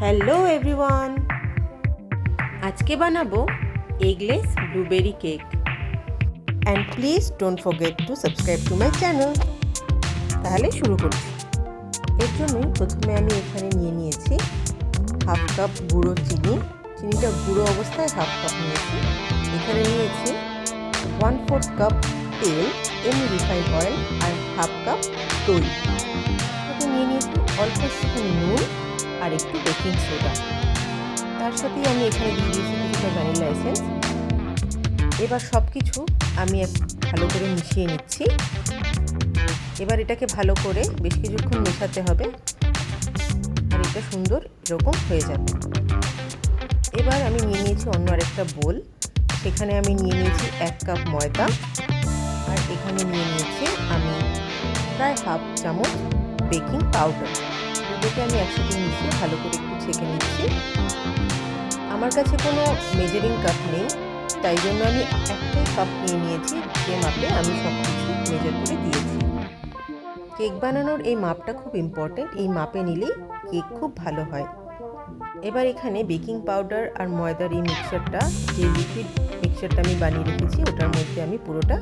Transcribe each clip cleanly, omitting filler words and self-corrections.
Hello everyone, আজকে বানাবো eggless blueberry cake. And please don't forget to subscribe to my channel. তাহলে শুরু করছি। এর জন্যই প্রথমে আমি এখানে নিয়ে নিয়েছি হাফ কাপ গুঁড়ো চিনিটা গুঁড়ো অবস্থায় হাফ কাপ নিয়েছি। এখানে নিয়েছি 1/4 কাপ তেল, এমনি রিফাইন্ড অয়েল, আর হাফ কাপ দই। সাথে নিয়ে নিয়েছি অল্প একটুখানি নুন আর একটু বেকিং সোডা। তার সাথেই আমি এখানে দিয়ে দিয়েছি কিছুটা ভ্যানিলা এসেন্স। এবার সব কিছু আমি ভালো করে মিশিয়ে নিচ্ছি। এবার এটাকে ভালো করে বেশ কিছুক্ষণ মেশাতে হবে, আর এটা সুন্দর এরকম হয়ে যাবে। এবার আমি নিয়ে নিয়েছি অন্য আরেকটা বোল। সেখানে আমি নিয়ে নিয়েছি 1 কাপ ময়দা, আর এখানে নিয়ে নিয়েছি আমি প্রায় হাফ চামচ বেকিং পাউডার। দুটোকে আমি একসাথে মিশিয়ে ভালো করে একটু ছেঁকে নিচ্ছি। আমার কাছে কোনো মেজারিং কাপ নেই, তাই জন্য আমি একটাই কাপ নিয়ে নিয়েছি, যে মাপে আমি সব কিছু মেজার করে দিয়েছি। কেক বানানোর এই মাপটা খুব ইম্পর্টেন্ট, এই মাপে নিলেই কেক খুব ভালো হয়। এবার এখানে বেকিং পাউডার আর ময়দার এই মিক্সচারটা, যে লিকুইড মিক্সচারটা আমি বানিয়ে রেখেছি, ওটার মধ্যে আমি পুরোটা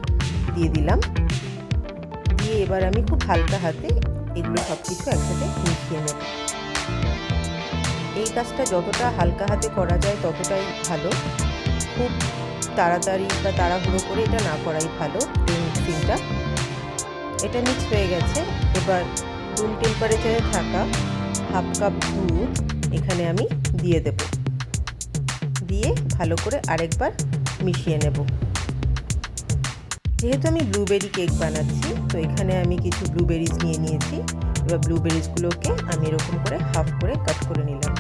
দিয়ে দিলাম। দিয়ে এবার আমি খুব হালকা হাতে এগুলো সব কিছু একসাথে মিশিয়ে নেব। এই কাজটা যতটা হালকা হাতে করা যায় ততটাই ভালো। খুব তাড়াতাড়ি বা তাড়াহুড়ো করে এটা না করাই ভালো। এই মিক্সিংটা এটা মিক্স হয়ে গেছে। এবার রুম টেম্পারেচারে থাকা হাফ কাপ দুধ এখানে আমি দিয়ে দেব। দিয়ে ভালো করে আরেকবার মিশিয়ে নেব। যেহেতু আমি ব্লুবেরি কেক বানাচ্ছি, তো এখানে আমি কিছু ব্লুবেরিজ নিয়ে নিয়েছি। এবার ব্লুবেরিজগুলোকে আমি এরকম করে হাফ করে কাট করে নিলাম।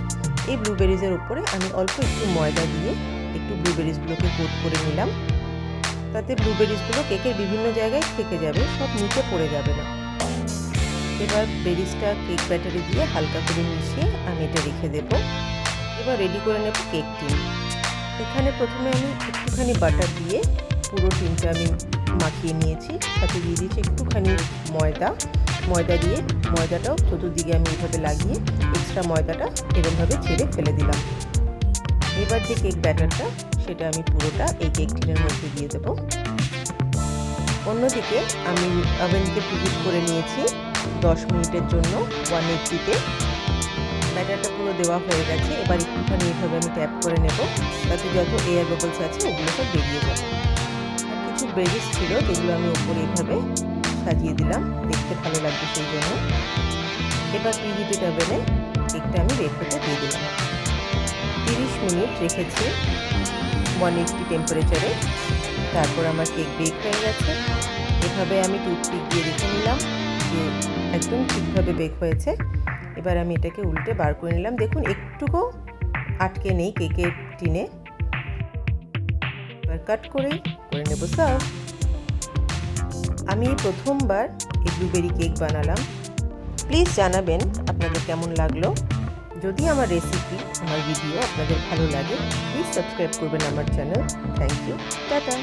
এই ব্লুবেরিজের উপরে আমি অল্প একটু ময়দা দিয়ে একটু ব্লুবেরিজগুলোকে কোট করে নিলাম। তাতে ব্লুবেরিজগুলো কেকের বিভিন্ন জায়গায় থেকে যাবে, সব নিচে পড়ে যাবে না। এবার বেরিজটা কেক ব্যাটারে দিয়ে হালকা করে মিশিয়ে আমি এটা রেখে দেব। এবার রেডি করে নেব কেক টিন। এখানে প্রথমে আমি একটুখানি বাটার দিয়ে পুরো টিনটা আমি মাখিয়ে নিয়েছি। সাথে দিয়ে দিয়েছি একটুখানি ময়দা দিয়ে ময়দাটাও চতুর্দিকে আমি এইভাবে লাগিয়ে এক্সট্রা ময়দাটা এরকমভাবে ছেড়ে ফেলে দিলাম। এবার যে কেক ব্যাটারটা, সেটা আমি পুরোটা এই কেক টিনের মধ্যে দিয়ে দেবো। অন্যদিকে আমি ওভেনকে প্রিহিট করে নিয়েছি 10 মিনিটের জন্য 180-তে। ব্যাটারটা পুরো দেওয়া হয়ে গেছে। এবার একটুখানি এইভাবে আমি ট্যাপ করে নেব, তাতে যত এয়ার বাবলস আছে ওগুলো সব বেরিয়ে যাবে। আর কিছু বেরিজ ছিল, যেগুলো আমি ওপরে এইভাবে সাজিয়ে দিলাম, দেখতে ভালো লাগবে সেই জন্য। এবার প্রিহিটেড ওভেনে কেকটা আমি বেক হতে দিয়ে দিলাম। 30 মিনিট রেখেছি 180 টেম্পারেচারে। তারপর আমার কেক বেক হয়ে গেছে। এভাবে আমি টুথপিক দিয়ে দেখে নিলাম যে একদম ঠিকভাবে বেক হয়েছে। এবার আমি এটাকে উল্টে বার করে নিলাম। দেখুন, একটুকু আটকে নেই কেকের টিনে। এবার কাট করে নেব সার্ভ। আমি প্রথমবার এই ব্লুবেরি কেক বানালাম। প্লিজ জানাবেন আপনাদের কেমন লাগলো। যদি আমার রেসিপি, আমার ভিডিও আপনাদের ভালো লাগে, প্লিজ সাবস্ক্রাইব করবেন আমার চ্যানেল। Thank you, tata.